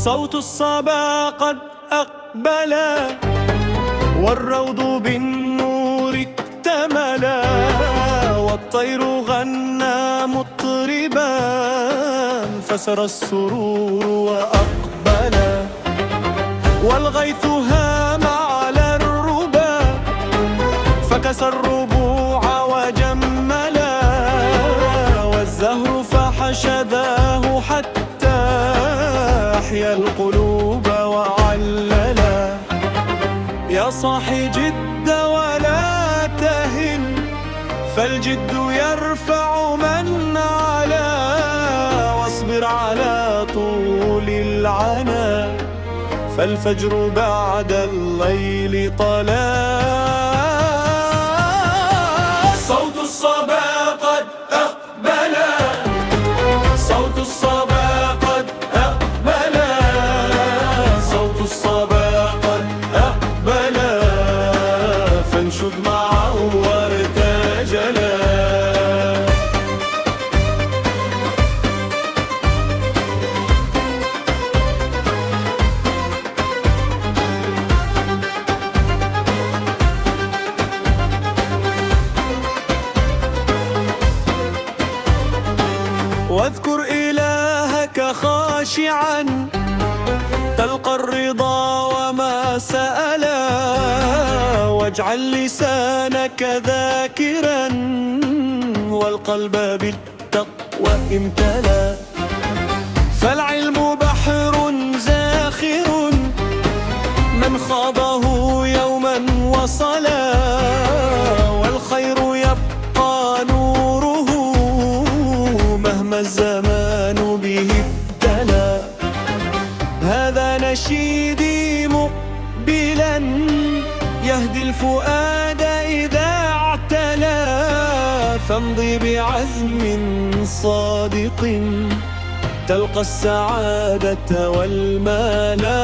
صوت الصبا قد أقبلا، والروض بالنور اكتملا، والطير غنى مطربا، فسر السرور وأقبلا، والغيث هام على الربا، فكسى الربوع وجملا، والزهر فحشداه حتى أحيا القلوب وعللا. يا صاحي جد ولا تهن، فالجد يرفع من علا، واصبر على طول العنا، فالفجر بعد الليل طلا. صوت الصبا قد أقبلا، صوت الصبا قد أقبلا، صوت الصبا قد أقبلا، فانشد معه وارتجلا. واذكر إلهك خاشعا، تلقى الرضا وما سألا، واجعل لسانك ذاكرا، والقلب بالتقوى امتلا. فالعلم بحر زاخر، من خاضه يوما وصلا، والخير يبقى نوره مهما الزمان به ابتلى. هذا نشيدي مقبلا، يهدي الفؤاد إذا اعتلى، فامضي بعزم صادق، تلقى السعادة والملا.